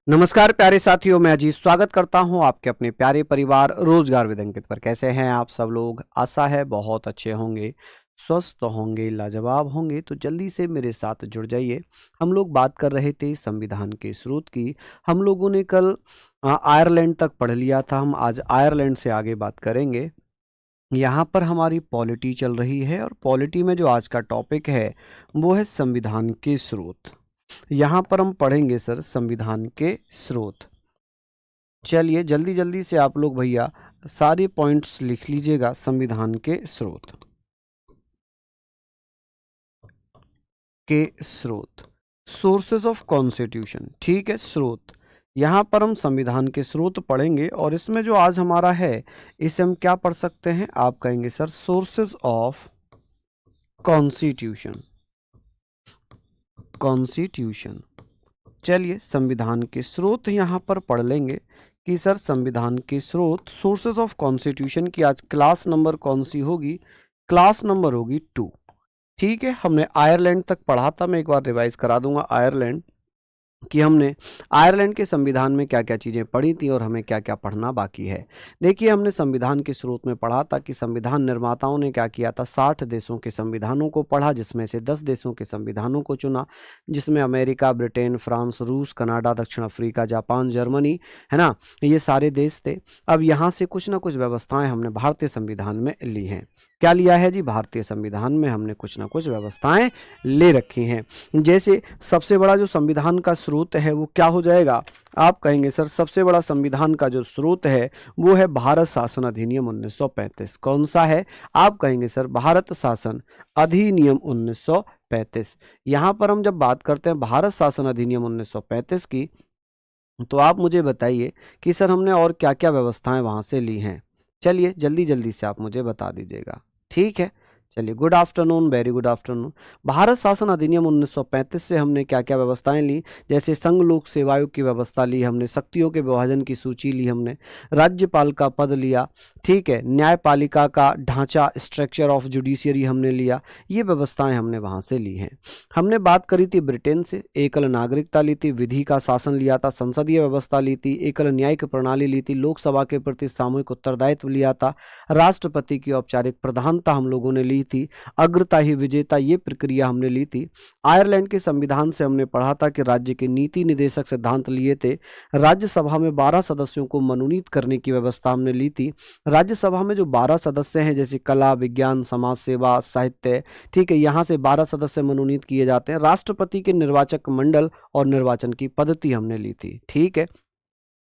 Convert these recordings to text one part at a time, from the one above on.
नमस्कार प्यारे साथियों, मैं अजीत स्वागत करता हूं आपके अपने प्यारे परिवार रोजगार विद अंकित पर। कैसे हैं आप सब लोग? आशा है बहुत अच्छे होंगे, स्वस्थ होंगे, लाजवाब होंगे। तो जल्दी से मेरे साथ जुड़ जाइए। हम लोग बात कर रहे थे संविधान के स्रोत की। हम लोगों ने कल आयरलैंड तक पढ़ लिया था। हम आज आयरलैंड से आगे बात करेंगे। यहाँ पर हमारी पॉलिटी चल रही है और पॉलिटी में जो आज का टॉपिक है वो है संविधान के स्रोत। यहाँ पर हम पढ़ेंगे सर संविधान के स्रोत। चलिए जल्दी जल्दी से आप लोग भैया सारे पॉइंट्स लिख लीजिएगा। संविधान के स्रोत सोर्सेज ऑफ कॉन्स्टिट्यूशन, ठीक है। स्रोत, यहाँ पर हम संविधान के स्रोत पढ़ेंगे और इसमें जो आज हमारा है इसे हम क्या पढ़ सकते हैं? आप कहेंगे सर सोर्सेज ऑफ कॉन्स्टिट्यूशन। चलिए संविधान के स्रोत यहाँ पर पढ़ लेंगे कि सर संविधान के स्रोत सोर्सेज ऑफ कॉन्स्टिट्यूशन की आज क्लास नंबर कौन सी होगी? क्लास नंबर होगी 2। ठीक है, हमने आयरलैंड तक पढ़ा था। मैं एक बार रिवाइज करा दूंगा आयरलैंड कि हमने आयरलैंड के संविधान में क्या क्या चीज़ें पढ़ी थी और हमें क्या क्या पढ़ना बाकी है। देखिए हमने संविधान के स्रोत में पढ़ा था कि संविधान निर्माताओं ने क्या किया था, 60 देशों के संविधानों को पढ़ा, जिसमें से 10 देशों के संविधानों को चुना, जिसमें अमेरिका, ब्रिटेन, फ्रांस, रूस, कनाडा, दक्षिण अफ्रीका, जापान, जर्मनी, है ना, ये सारे देश थे। अब यहाँ से कुछ ना कुछ व्यवस्थाएं हमने भारतीय संविधान में ली हैं। क्या लिया है जी? भारतीय संविधान में हमने कुछ ना कुछ व्यवस्थाएं ले रखी हैं। जैसे सबसे बड़ा जो संविधान का स्रोत है वो क्या हो जाएगा? आप कहेंगे सर सबसे बड़ा संविधान का जो स्रोत है वो है भारत शासन अधिनियम 1935। कौन सा है? आप कहेंगे सर भारत शासन अधिनियम 1935। यहाँ पर हम जब बात करते हैं भारत शासन अधिनियम 1935 की, तो आप मुझे बताइए कि सर हमने और क्या क्या व्यवस्थाएं वहां से ली हैं। चलिए जल्दी जल्दी से आप मुझे बता दीजिएगा, ठीक है। चलिए, good afternoon, very good afternoon. Bharat शासन अधिनियम 1935 से हमने क्या क्या व्यवस्थाएं ली? जैसे संघ लोक सेवा आयोग की व्यवस्था ली हमने, शक्तियों के विभाजन की सूची ली हमने, राज्यपाल का पद लिया, ठीक है, न्यायपालिका का ढांचा, स्ट्रक्चर ऑफ जुडिशियरी हमने लिया। ये व्यवस्थाएं हमने वहां से ली हैं। हमने बात करी थी ब्रिटेन से, एकल नागरिकता ली थी, विधि का शासन लिया था, संसदीय व्यवस्था ली थी, एकल न्यायिक प्रणाली ली थी, लोकसभा के प्रति सामूहिक उत्तरदायित्व लिया था, राष्ट्रपति की औपचारिक प्रधानता हम लोगों ने ली थी, अग्रता ही विजेता ये प्रक्रिया हमने ली थी। आयरलैंड के संविधान से हमने पढ़ा था कि राज्य के नीति निदेशक सिद्धांत लिए थे। राज्यसभा में 12 सदस्यों को मनोनीत करने की व्यवस्था हमने ली थी। राज्यसभा में जो 12 सदस्य हैं, जैसे कला, विज्ञान, समाज सेवा, साहित्य, ठीक है, यहाँ से 12 सदस्य मनोनीत किए जाते हैं। राष्ट्रपति के निर्वाचक मंडल और निर्वाचन की पद्धति हमने ली थी, ठीक है।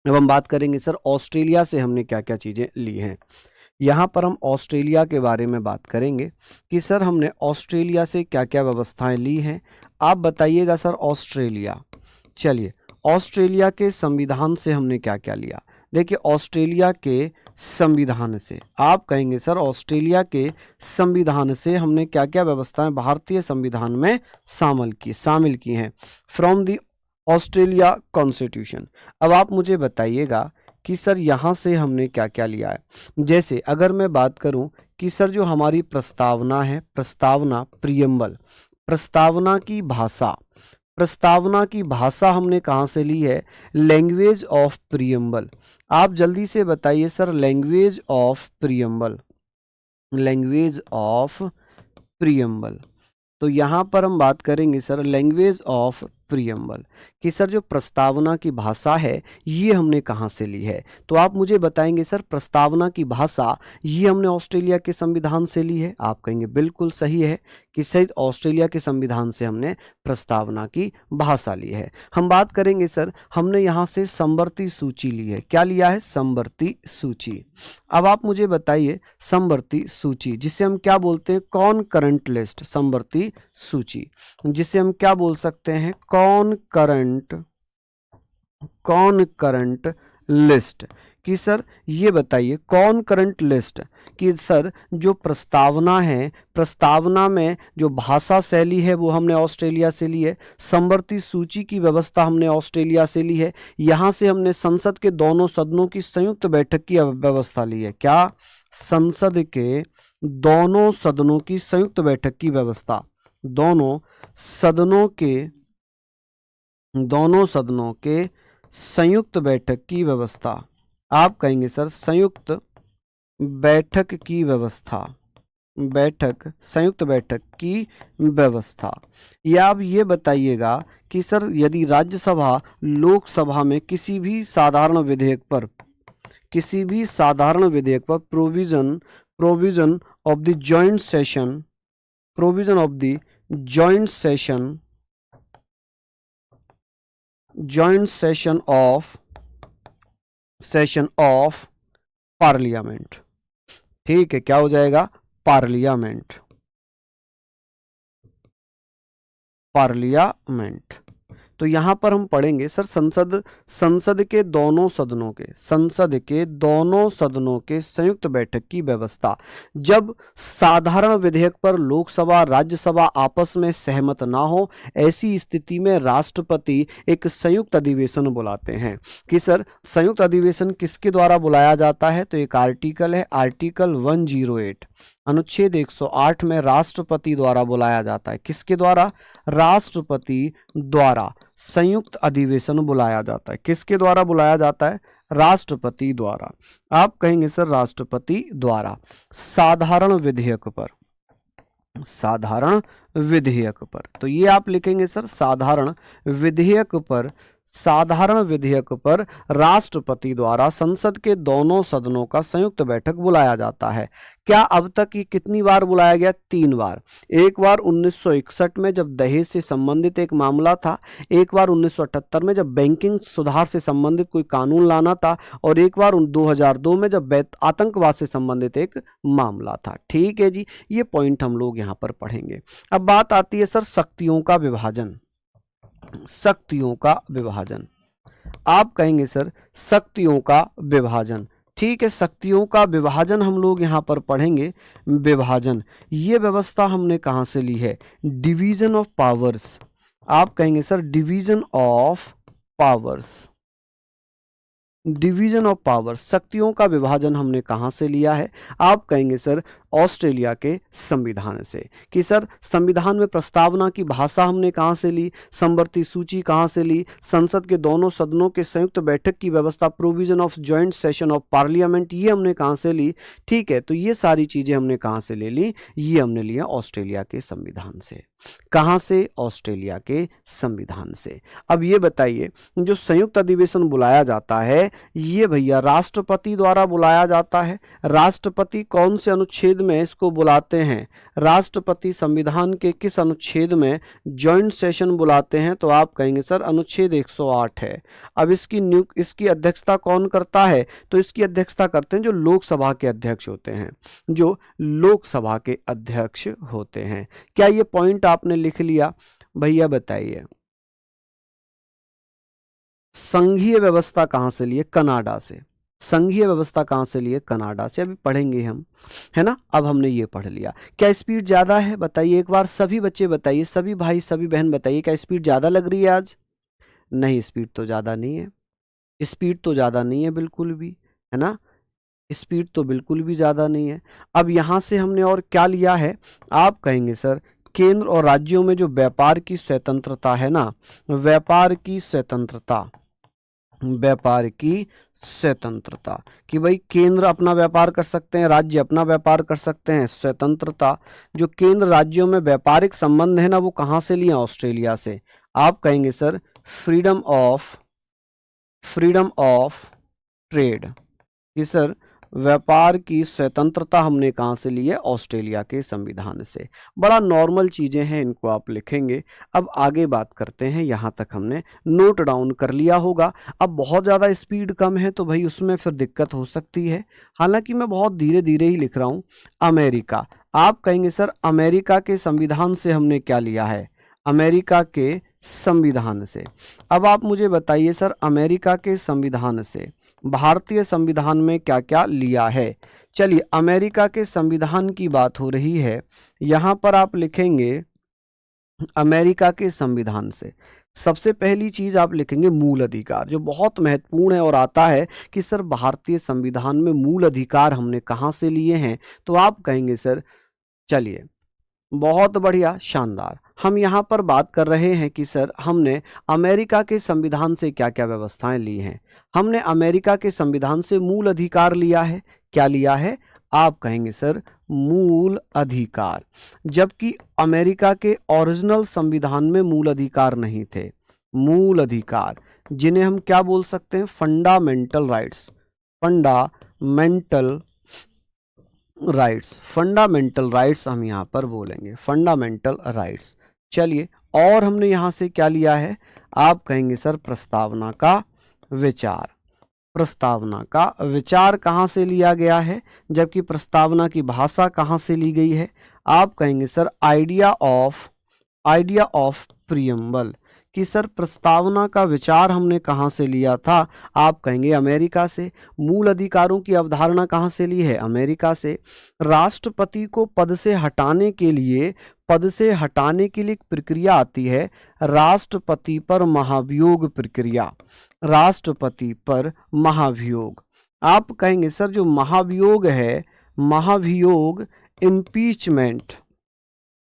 अब हम बात करेंगे सर ऑस्ट्रेलिया से हमने क्या क्या चीज़ें ली हैं। यहाँ पर हम ऑस्ट्रेलिया के बारे में बात करेंगे कि सर हमने ऑस्ट्रेलिया से क्या क्या व्यवस्थाएं ली हैं। आप बताइएगा सर ऑस्ट्रेलिया। चलिए, ऑस्ट्रेलिया के संविधान से हमने क्या क्या लिया? देखिए ऑस्ट्रेलिया के संविधान से, आप कहेंगे सर ऑस्ट्रेलिया के संविधान से हमने क्या क्या व्यवस्थाएं भारतीय संविधान में शामिल की हैं फ्रॉम द ऑस्ट्रेलिया कॉन्स्टिट्यूशन। अब आप मुझे बताइएगा कि सर यहाँ से हमने क्या क्या लिया है। जैसे अगर मैं बात करूं कि सर जो हमारी प्रस्तावना है, प्रस्तावना, प्रियम्बल, प्रस्तावना की भाषा हमने कहाँ से ली है? Language of preamble. आप जल्दी से बताइए सर लैंग्वेज ऑफ प्रियम्बल। तो यहाँ पर हम बात करेंगे सर लैंग्वेज ऑफ प्रियम्बल कि सर जो प्रस्तावना की भाषा है ये हमने कहाँ से ली है। तो आप मुझे बताएंगे सर प्रस्तावना की भाषा ये हमने ऑस्ट्रेलिया के संविधान से ली है। आप कहेंगे बिल्कुल सही है कि सर ऑस्ट्रेलिया के संविधान से हमने प्रस्तावना की भाषा ली है। हम बात करेंगे सर हमने यहाँ से समवर्ती सूची ली है। क्या लिया है? समवर्ती सूची। अब आप मुझे बताइए समवर्ती सूची जिसे हम क्या बोलते हैं? कॉनकरेंट लिस्ट। समवर्ती सूची जिसे हम क्या बोल सकते हैं? कॉनकरेंट लिस्ट। कि सर ये बताइए कॉनकरेंट लिस्ट कि सर जो प्रस्तावना है, प्रस्तावना में जो भाषा शैली है वो हमने ऑस्ट्रेलिया से ली है। समवर्ती सूची की व्यवस्था हमने ऑस्ट्रेलिया से ली है। यहाँ से हमने संसद के दोनों सदनों की संयुक्त बैठक की व्यवस्था ली है। क्या? संसद के दोनों सदनों की संयुक्त बैठक की व्यवस्था। दोनों सदनों के संयुक्त बैठक की व्यवस्था। आप कहेंगे सर संयुक्त बैठक की व्यवस्था, संयुक्त बैठक की व्यवस्था। या आप ये बताइएगा कि सर यदि राज्यसभा लोकसभा में किसी भी साधारण विधेयक पर provision of the joint session, session of parliament. ठीक है, क्या हो जाएगा? पार्लियामेंट। तो यहां पर हम पढ़ेंगे सर संसद के दोनों सदनों के संयुक्त बैठक की व्यवस्था। जब साधारण विधेयक पर लोकसभा राज्यसभा आपस में सहमत ना हो, ऐसी स्थिति में राष्ट्रपति एक संयुक्त अधिवेशन बुलाते हैं। कि सर संयुक्त अधिवेशन किसके द्वारा बुलाया जाता है? तो एक आर्टिकल है, आर्टिकल 108 अनुच्छेद 108 में राष्ट्रपति द्वारा बुलाया जाता है। किसके द्वारा? राष्ट्रपति द्वारा संयुक्त अधिवेशन बुलाया जाता है। किसके द्वारा बुलाया जाता है? राष्ट्रपति द्वारा। आप कहेंगे सर राष्ट्रपति द्वारा साधारण विधेयक पर, तो ये आप लिखेंगे सर साधारण विधेयक पर राष्ट्रपति द्वारा संसद के दोनों सदनों का संयुक्त बैठक बुलाया जाता है। क्या अब तक ये कितनी बार बुलाया गया? 3 बार। एक बार 1961 में जब दहेज से संबंधित एक मामला था, एक बार 1978 में जब बैंकिंग सुधार से संबंधित कोई कानून लाना था, और एक बार 2002 में जब आतंकवाद से संबंधित एक मामला था। ठीक है जी, ये पॉइंट हम लोग यहाँ पर पढ़ेंगे। अब बात आती है सर शक्तियों का विभाजन। आप कहेंगे सर शक्तियों का विभाजन। ठीक है, शक्तियों का विभाजन हम लोग यहाँ पर पढ़ेंगे। विभाजन, ये व्यवस्था हमने कहाँ से ली है? Division of powers. आप कहेंगे सर डिवीजन ऑफ पावर्स, शक्तियों का विभाजन हमने कहाँ से लिया है? आप कहेंगे सर ऑस्ट्रेलिया के संविधान से। कि सर संविधान में प्रस्तावना की भाषा हमने कहाँ से ली? समवर्ती सूची कहाँ से ली? संसद के दोनों सदनों के संयुक्त बैठक की व्यवस्था, provision of joint session of parliament, ये हमने कहाँ से ली? ठीक है, तो ये सारी चीजें हमने कहाँ से ले ली? ये हमने लिया ऑस्ट्रेलिया के संविधान से। कहाँ से? ऑस्ट्रेलिया के संविधान से। अब ये बताइए, जो संयुक्त अधिवेशन बुलाया जाता है, ये भैया राष्ट्रपति द्वारा बुलाया जाता है। राष्ट्रपति कौन से अनुच्छेद में इसको बुलाते हैं? राष्ट्रपति संविधान के किस अनुच्छेद में जॉइंट सेशन बुलाते हैं? तो आप कहेंगे सर अनुच्छेद 108 है। अब इसकी अध्यक्षता कौन करता है? तो इसकी अध्यक्षता करते हैं जो लोकसभा के अध्यक्ष होते हैं। क्या ये पॉइंट आपने लिख लिया? भैया बताइए, संघीय व्यवस्था कहां से लिए? कनाडा से। संघीय व्यवस्था कहां से लिए? कनाडा से। अभी पढ़ेंगे हम, है ना। अब हमने ये पढ़ लिया। क्या स्पीड ज्यादा है? बताइए एक बार, सभी बच्चे बताइए, सभी भाई सभी बहन बताइए, क्या स्पीड ज्यादा लग रही है आज? नहीं, स्पीड तो ज्यादा नहीं है, बिल्कुल भी, है ना। स्पीड तो बिल्कुल भी ज्यादा नहीं है। अब यहां से हमने और क्या लिया है? आप कहेंगे सर केंद्र और राज्यों में जो व्यापार की स्वतंत्रता है ना, व्यापार की स्वतंत्रता, कि भाई केंद्र अपना व्यापार कर सकते हैं, राज्य अपना व्यापार कर सकते हैं। स्वतंत्रता, जो केंद्र राज्यों में व्यापारिक संबंध है ना, वो कहां से लिए? ऑस्ट्रेलिया से। आप कहेंगे सर फ्रीडम ऑफ ट्रेड। कि सर व्यापार की स्वतंत्रता हमने कहां से ली है? ऑस्ट्रेलिया के संविधान से। बड़ा नॉर्मल चीजें हैं, इनको आप लिखेंगे। अब आगे बात करते हैं, यहां तक हमने नोट डाउन कर लिया होगा। अब बहुत ज्यादा स्पीड कम है तो भाई उसमें फिर दिक्कत हो सकती है, हालांकि मैं बहुत धीरे धीरे ही लिख रहा हूं। अमेरिका, आप कहेंगे सर अमेरिका के संविधान से हमने क्या लिया है? अमेरिका के संविधान से। अब आप मुझे बताइए सर अमेरिका के संविधान से भारतीय संविधान में क्या क्या लिया है? चलिए, अमेरिका के संविधान की बात हो रही है, यहां पर आप लिखेंगे अमेरिका के संविधान से सबसे पहली चीज आप लिखेंगे मूल अधिकार, जो बहुत महत्वपूर्ण है। और आता है कि सर भारतीय संविधान में मूल अधिकार हमने कहां से लिए हैं? तो आप कहेंगे सर, चलिए बहुत बढ़िया, शानदार, हम यहाँ पर बात कर रहे हैं कि सर हमने अमेरिका के संविधान से क्या क्या व्यवस्थाएं ली हैं। हमने अमेरिका के संविधान से मूल अधिकार लिया है। क्या लिया है? आप कहेंगे सर मूल अधिकार, जबकि अमेरिका के ओरिजिनल संविधान में मूल अधिकार नहीं थे। मूल अधिकार जिन्हें हम क्या बोल सकते हैं? Fundamental rights. Fundamental rights, fundamental rights हम यहाँ पर बोलेंगे, फंडामेंटल राइट्स। चलिए, और हमने यहाँ से क्या लिया है? आप कहेंगे सर प्रस्तावना का विचार। प्रस्तावना का विचार कहाँ से लिया गया है, जबकि प्रस्तावना की भाषा कहाँ से ली गई है? आप कहेंगे सर आइडिया ऑफ प्रियम्बल, कि सर प्रस्तावना का विचार हमने कहाँ से लिया था? आप कहेंगे अमेरिका से। मूल अधिकारों की अवधारणा कहाँ से ली है? अमेरिका से। राष्ट्रपति को पद से हटाने के लिए एक प्रक्रिया आती है, राष्ट्रपति पर महाभियोग प्रक्रिया। राष्ट्रपति पर महाभियोग। आप कहेंगे सर जो महाभियोग है, महाभियोग इम्पीचमेंट,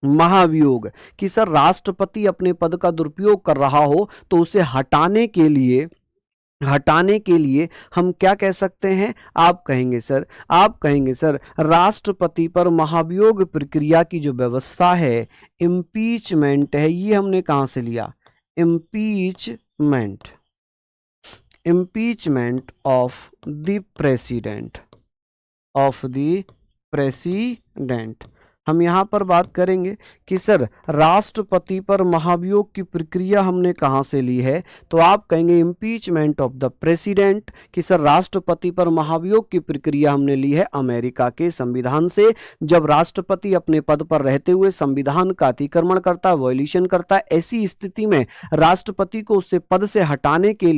महाभियोग, कि सर राष्ट्रपति अपने पद का दुरुपयोग कर रहा हो तो उसे हटाने के लिए हम क्या कह सकते हैं? आप कहेंगे सर राष्ट्रपति पर महाभियोग प्रक्रिया की जो व्यवस्था है, इम्पीचमेंट है। ये हमने कहां से लिया? Impeachment of the president. हम यहाँ पर बात करेंगे कि सर राष्ट्रपति पर महाभियोग की प्रक्रिया हमने कहाँ से ली है? तो आप कहेंगे इम्पीचमेंट ऑफ द प्रेसिडेंट, कि सर राष्ट्रपति पर महाभियोग की प्रक्रिया हमने ली है अमेरिका के संविधान से। जब राष्ट्रपति अपने पद पर रहते हुए संविधान का अतिक्रमण करता है, वॉयलेशन करता है, ऐसी स्थिति में राष्ट्रपति को उससे पद से हटाने के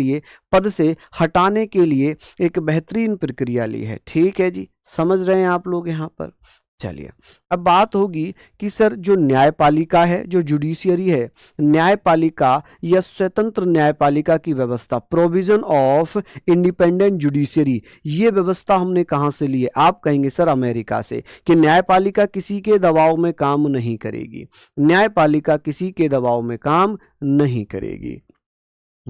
लिए एक बेहतरीन प्रक्रिया ली है। ठीक है जी, समझ रहे हैं आप लोग यहाँ पर? चलिए, अब बात होगी कि सर जो न्यायपालिका है, जो जुडिशियरी है, न्यायपालिका या स्वतंत्र न्यायपालिका की व्यवस्था, प्रोविजन ऑफ इंडिपेंडेंट जुडिशियरी, ये व्यवस्था हमने कहाँ से ली है? आप कहेंगे सर अमेरिका से, कि न्यायपालिका किसी के दबाव में काम नहीं करेगी। न्यायपालिका किसी के दबाव में काम नहीं करेगी।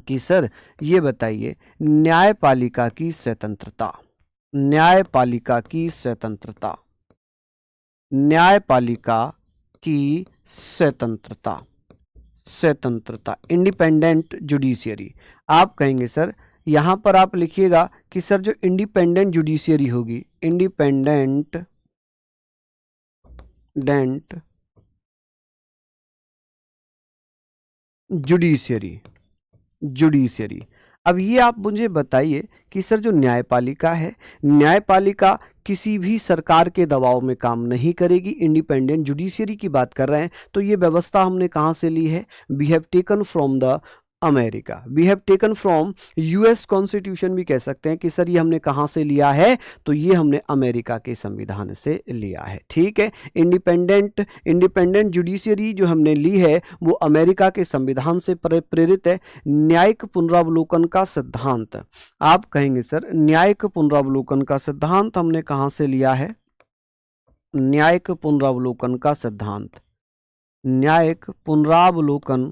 कि सर ये बताइए न्यायपालिका की स्वतंत्रता, न्यायपालिका की स्वतंत्रता इंडिपेंडेंट जुडिशियरी। आप कहेंगे सर, यहां पर आप लिखिएगा कि सर जो इंडिपेंडेंट जुडिशियरी होगी, इंडिपेंडेंट जुडिशियरी। अब ये आप मुझे बताइए कि सर जो न्यायपालिका है, न्यायपालिका किसी भी सरकार के दबाव में काम नहीं करेगी। इंडिपेंडेंट जुडिशियरी की बात कर रहे हैं, तो ये व्यवस्था हमने कहाँ से ली है? We have taken from the America, we have taken from US constitution भी कह सकते हैं कि सर ये हमने कहाँ से लिया है? तो ये हमने अमेरिका के संविधान से लिया है। ठीक है, इंडिपेंडेंट जुडिशियरी जो हमने ली है वो अमेरिका के संविधान से प्रेरित है। न्यायिक पुनरावलोकन का सिद्धांत, आप कहेंगे सर न्यायिक पुनरावलोकन का सिद्धांत हमने कहाँ से लिया है? न्यायिक पुनरावलोकन का सिद्धांत, न्यायिक पुनरावलोकन,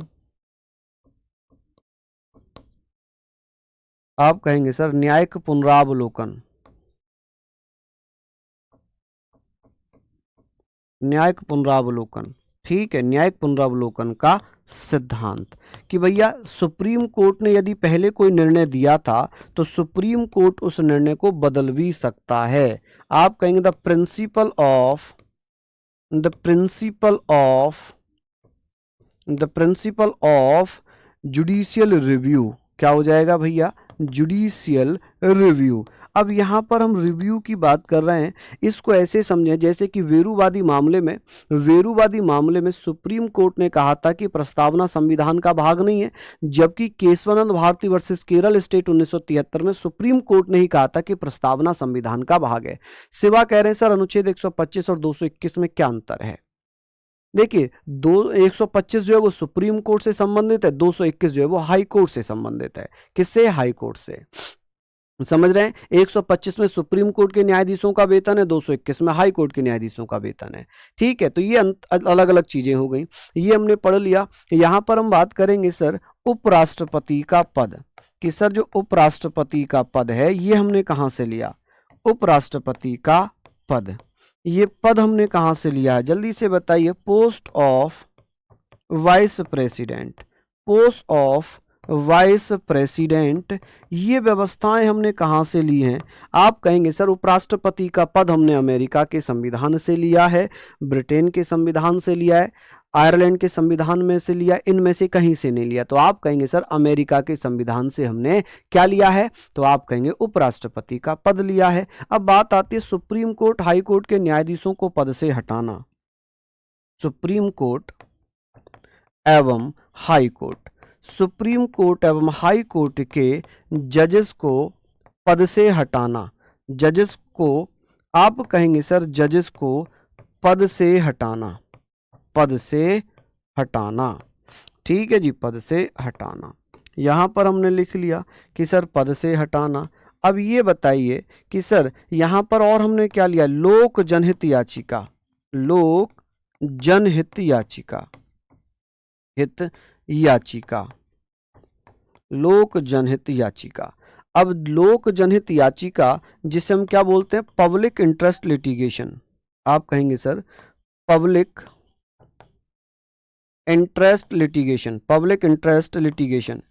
आप कहेंगे सर न्यायिक पुनरावलोकन, न्यायिक पुनरावलोकन। ठीक है, न्यायिक पुनरावलोकन का सिद्धांत, कि भैया सुप्रीम कोर्ट ने यदि पहले कोई निर्णय दिया था तो सुप्रीम कोर्ट उस निर्णय को बदल भी सकता है। आप कहेंगे the principle of judicial review, क्या हो जाएगा भैया? Judicial review. अब यहाँ पर हम रिव्यू की बात कर रहे हैं, इसको ऐसे समझें जैसे कि वेरूवादी मामले में सुप्रीम कोर्ट ने कहा था कि प्रस्तावना संविधान का भाग नहीं है, जबकि केशवानंद भारती वर्सेस केरल स्टेट 1973 में सुप्रीम कोर्ट ने ही कहा था कि प्रस्तावना संविधान का भाग है। सिवा कह रहे हैं सर अनुच्छेद 125 और 221 में क्या अंतर है? देखिए 125 जो है वो सुप्रीम कोर्ट से संबंधित है, 221 जो है वो हाई कोर्ट से संबंधित है। किससे? हाई कोर्ट से। समझ रहे हैं? 125 में सुप्रीम कोर्ट के न्यायाधीशों का वेतन है, 221 में हाई कोर्ट के न्यायाधीशों का वेतन है। ठीक है, तो ये अलग अलग चीजें हो गई, ये हमने पढ़ लिया। यहाँ पर हम बात करेंगे सर उपराष्ट्रपति का पद, कि सर जो उपराष्ट्रपति का पद है ये हमने कहाँ से लिया? उपराष्ट्रपति का पद, ये पद हमने कहाँ से लिया है? जल्दी से बताइए। Post of vice president, post of vice president, ये व्यवस्थाएं हमने कहाँ से ली हैं? आप कहेंगे सर उपराष्ट्रपति का पद हमने अमेरिका के संविधान से लिया है, ब्रिटेन के संविधान से लिया है, आयरलैंड के संविधान में से लिया, इनमें से कहीं से नहीं लिया। तो आप कहेंगे सर अमेरिका के संविधान से हमने क्या लिया है? तो आप कहेंगे उपराष्ट्रपति का पद लिया है। अब बात आती है सुप्रीम कोर्ट हाई कोर्ट के न्यायाधीशों को पद से हटाना। सुप्रीम कोर्ट एवं हाई कोर्ट, सुप्रीम कोर्ट एवं हाई कोर्ट के जजेस को पद से हटाना। जजेस को आप कहेंगे सर जजेस को पद से हटाना, पद से हटाना। ठीक है जी, पद से हटाना। यहाँ पर हमने लिख लिया कि सर पद से हटाना। अब ये बताइए कि सर यहाँ पर और हमने क्या लिया? लोक जनहित याचिका, लोक जनहित याचिका, हित याचिका, लोक जनहित याचिका। अब लोक जनहित याचिका जिसे हम क्या बोलते हैं? Public interest litigation. आप कहेंगे sir public interest litigation, public interest litigation,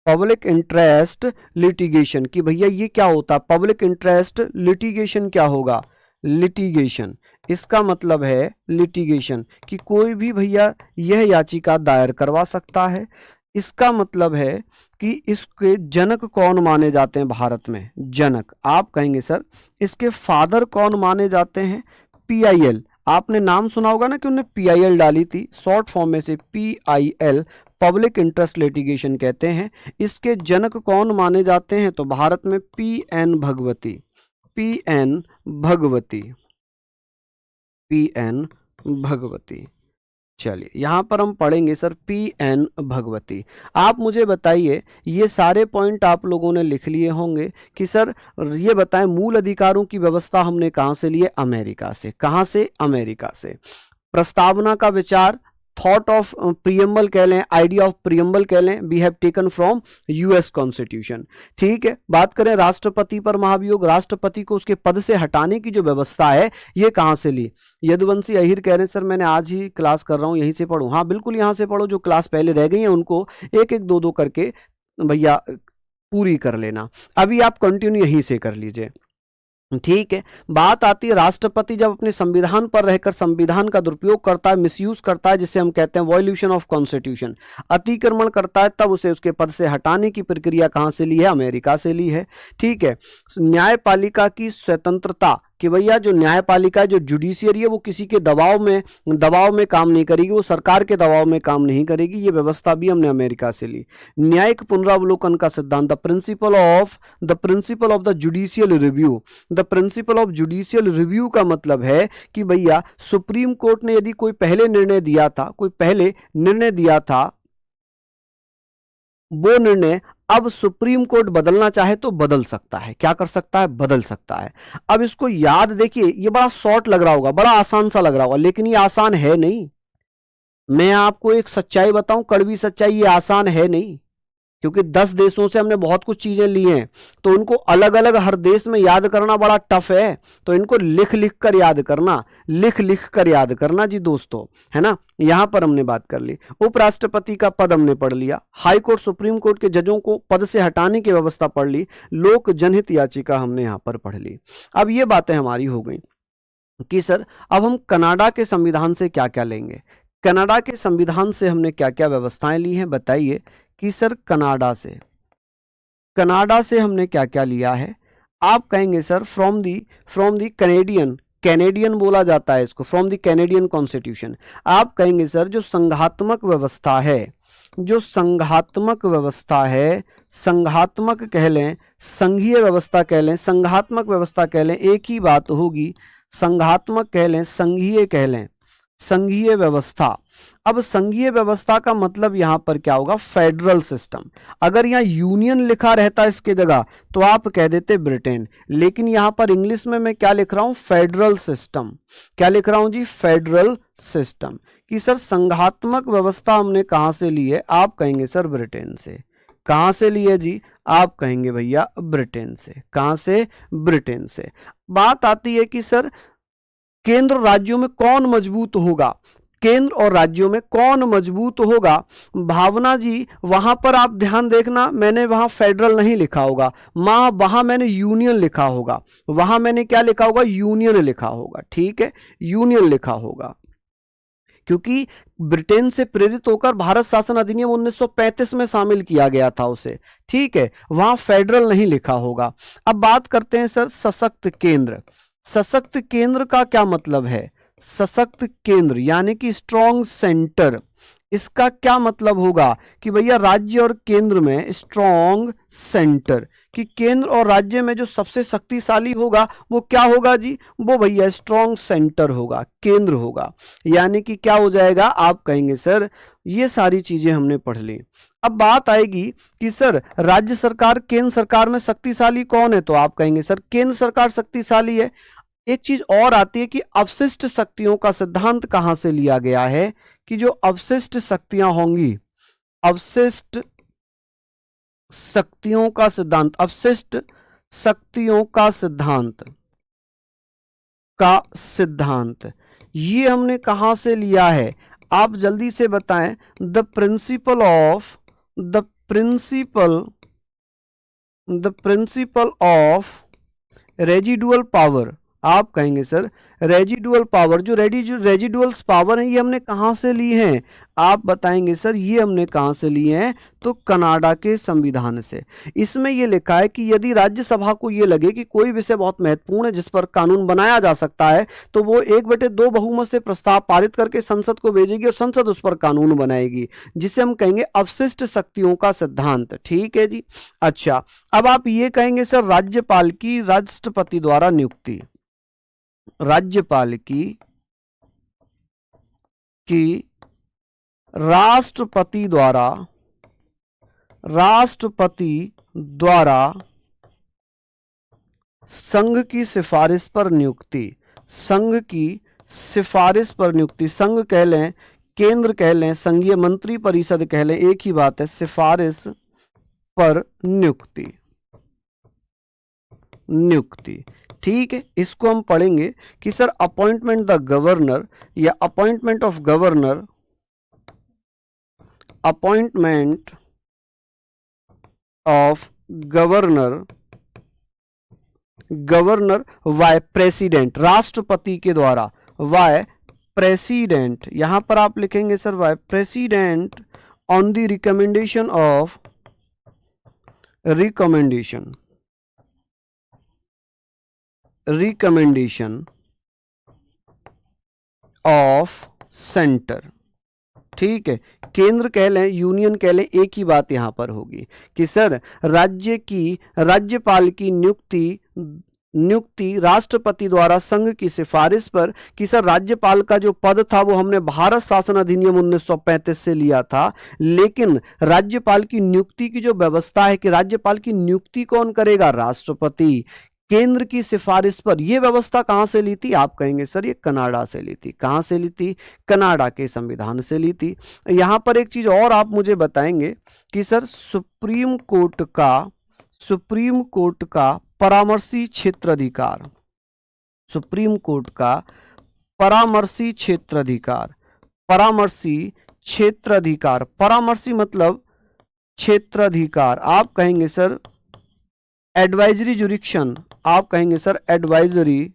public interest litigation, कि भैया ये क्या होता? पब्लिक इंटरेस्ट लिटिगेशन क्या होगा? लिटिगेशन, इसका मतलब है लिटिगेशन कि कोई भी भैया यह याचिका दायर करवा सकता है। इसका मतलब है कि इसके जनक कौन माने जाते हैं भारत में? जनक। आप कहेंगे सर इसके फादर कौन माने जाते हैं? PIL। आपने नाम सुना होगा ना कि उन्होंने PIL डाली थी, शॉर्ट फॉर्म में से PIL, पब्लिक इंटरेस्ट लिटिगेशन कहते हैं। इसके जनक कौन माने जाते हैं? तो भारत में PN Bhagwati, PN Bhagwati, PN Bhagwati. चलिए यहाँ पर हम पढ़ेंगे सर PN भगवती। आप मुझे बताइए, ये सारे पॉइंट आप लोगों ने लिख लिए होंगे कि सर ये बताएं मूल अधिकारों की व्यवस्था हमने कहाँ से लिए? अमेरिका से। कहाँ से? अमेरिका से। प्रस्तावना का विचार, थॉट ऑफ प्रियम्बल कह लें, आइडिया ऑफ प्रियम्बल कह लें, we have taken from US constitution. ठीक है, बात करें राष्ट्रपति पर महाभियोग, राष्ट्रपति को उसके पद से हटाने की जो व्यवस्था है ये कहां से ली? यदुवंशी अहिर कह रहे हैं सर मैंने आज ही क्लास कर रहा हूं, यहीं से पढ़ो। हाँ बिल्कुल, यहां से पढ़ो, जो क्लास पहले रह गई है उनको एक एक दो दो करके भैया पूरी कर लेना। अभी आप कंटिन्यू यहीं से कर लीजिए। ठीक है, बात आती है राष्ट्रपति जब अपने संविधान पर रहकर संविधान का दुरुपयोग करता है, मिसयूज करता है, जिसे हम कहते हैं वॉल्यूशन ऑफ कॉन्स्टिट्यूशन, अतिक्रमण करता है, तब उसे उसके पद से हटाने की प्रक्रिया कहां से ली है? अमेरिका से ली है। ठीक है, न्यायपालिका की स्वतंत्रता, कि भैया जो न्यायपालिका है, जो जुडिशियरी है, वो किसी के दबाव में काम नहीं करेगी, वो सरकार के दबाव में काम नहीं करेगी, ये व्यवस्था भी हमने अमेरिका से ली। न्यायिक पुनरावलोकन का सिद्धांत, the principle of the judicial review. The principle of judicial review का मतलब है कि भैया सुप्रीम कोर्ट ने यदि कोई पहले निर्णय दिया था, वो निर्णय अब सुप्रीम कोर्ट बदलना चाहे तो बदल सकता है। क्या कर सकता है? बदल सकता है। अब इसको याद देखिए, ये बड़ा शॉर्ट लग रहा होगा, बड़ा आसान सा लग रहा होगा, लेकिन ये आसान है नहीं। मैं आपको एक सच्चाई बताऊं, कड़वी सच्चाई, ये आसान है नहीं, क्योंकि 10 देशों से हमने बहुत कुछ चीजें ली हैं, तो उनको अलग अलग हर देश में याद करना बड़ा टफ है। तो इनको लिख लिख कर याद करना जी दोस्तों, है ना। यहां पर हमने बात कर ली, उपराष्ट्रपति का पद हमने पढ़ लिया, हाई कोर्ट सुप्रीम कोर्ट के जजों को पद से हटाने की व्यवस्था पढ़ ली, लोक जनहित याचिका हमने यहां पर पढ़ ली। अब ये बातें हमारी हो गई कि सर अब हम कनाडा के संविधान से क्या क्या लेंगे। कनाडा के संविधान से हमने क्या क्या व्यवस्थाएं ली हैं, बताइए कि सर कनाडा से हमने क्या क्या लिया है। आप कहेंगे सर फ्रॉम दी कैनेडियन बोला जाता है इसको, फ्रॉम दी कैनेडियन कॉन्स्टिट्यूशन। आप कहेंगे सर जो संघात्मक व्यवस्था है, संघात्मक कह लें, संघीय व्यवस्था कह लें, संघात्मक व्यवस्था कह लें, एक ही बात होगी, संघात्मक कह लें, संघीय कह लें, संघीय व्यवस्था। अब संघीय व्यवस्था का मतलब यहां पर क्या होगा, फेडरल सिस्टम। अगर यहां यूनियन लिखा रहता इसके जगह तो आप कह देते ब्रिटेन, लेकिन यहां पर इंग्लिश में मैं क्या लिख रहा हूं, फेडरल सिस्टम। क्या लिख रहा हूं जी, फेडरल सिस्टम। कि सर संघात्मक व्यवस्था हमने कहां से ली है, आप कहेंगे सर ब्रिटेन से। कहां से ली है जी, आप कहेंगे भैया ब्रिटेन से। कहां से, ब्रिटेन से। बात आती है कि सर केंद्र राज्यों में कौन मजबूत होगा, केंद्र और राज्यों में कौन मजबूत होगा। भावना जी वहां पर आप ध्यान देखना, मैंने वहां फेडरल नहीं लिखा होगा, वहां मैंने यूनियन लिखा होगा। वहां मैंने क्या लिखा होगा, यूनियन लिखा होगा। ठीक है, यूनियन लिखा होगा, क्योंकि ब्रिटेन से प्रेरित होकर भारत शासन अधिनियम 1935 में शामिल किया गया था उसे। ठीक है, वहां फेडरल नहीं लिखा होगा। अब बात करते हैं सर सशक्त केंद्र। सशक्त केंद्र का क्या मतलब है, सशक्त केंद्र यानी कि स्ट्रॉन्ग सेंटर। इसका क्या मतलब होगा कि भैया राज्य और केंद्र में स्ट्रॉन्ग सेंटर, कि केंद्र और राज्य में जो सबसे शक्तिशाली होगा वो क्या होगा जी, वो भैया स्ट्रॉन्ग सेंटर होगा, केंद्र होगा। यानी कि क्या हो जाएगा, आप कहेंगे सर ये सारी चीजें हमने पढ़ ली। अब बात आएगी कि सर राज्य सरकार केंद्र सरकार में शक्तिशाली कौन है, तो आप कहेंगे सर केंद्र सरकार शक्तिशाली है। एक चीज और आती है कि अवशिष्ट शक्तियों का सिद्धांत कहां से लिया गया है, कि जो अवशिष्ट शक्तियां होंगी, अवशिष्ट शक्तियों का सिद्धांत, अवशिष्ट शक्तियों का सिद्धांत, का सिद्धांत ये हमने कहां से लिया है, आप जल्दी से बताएं। The principle of the principle of residual power. आप कहेंगे सर रेजिडुअल पावर, जो रेजिडुअल्स पावर है ये हमने कहां से ली है, आप बताएंगे सर ये हमने कहां से लिए हैं, तो कनाडा के संविधान से। इसमें ये लिखा है कि यदि राज्यसभा को ये लगे कि कोई विषय बहुत महत्वपूर्ण है जिस पर कानून बनाया जा सकता है, तो वो 1/2 बहुमत से प्रस्ताव पारित करके संसद को भेजेगी और संसद उस पर कानून बनाएगी, जिसे हम कहेंगे अवशिष्ट शक्तियों का सिद्धांत। ठीक है जी। अच्छा, अब आप ये कहेंगे सर राज्यपाल की राष्ट्रपति द्वारा नियुक्ति, राज्यपाल की राष्ट्रपति द्वारा संघ की सिफारिश पर नियुक्ति, संघ की सिफारिश पर नियुक्ति। संघ कह लें, केंद्र कह लें, संघीय मंत्री परिषद कह लें, एक ही बात है, सिफारिश पर नियुक्ति, नियुक्ति। ठीक है, इसको हम पढ़ेंगे कि सर अपॉइंटमेंट द गवर्नर या appointment of governor, appointment of governor Y president, राष्ट्रपति के द्वारा, वाय प्रेसिडेंट। यहां पर आप लिखेंगे sir Y president on the recommendation of recommendation of centre. ठीक है, केंद्र कह लें, यूनियन कह लें, एक ही बात यहां पर होगी कि सर राज्यपाल की नियुक्ति राष्ट्रपति द्वारा संघ की सिफारिश पर, कि सर राज्यपाल का जो पद था वो हमने भारत शासन अधिनियम 1935 से लिया था, लेकिन राज्यपाल की नियुक्ति की जो व्यवस्था है कि राज्यपाल की नियुक्ति कौन करेगा, राष्ट्रपति, केंद्र की सिफारिश पर। यह व्यवस्था कहां से ली थी, आप कहेंगे सर ये कनाडा से ली थी। कहां से ली थी, कनाडा के संविधान से ली थी। यहां पर एक चीज और आप मुझे बताएंगे कि सर सुप्रीम कोर्ट का परामर्शी क्षेत्राधिकार, सुप्रीम कोर्ट का परामर्शी क्षेत्राधिकार, परामर्शी मतलब क्षेत्राधिकार, आप कहेंगे सर एडवाइजरी जुरिक्शन, आप कहेंगे sir advisory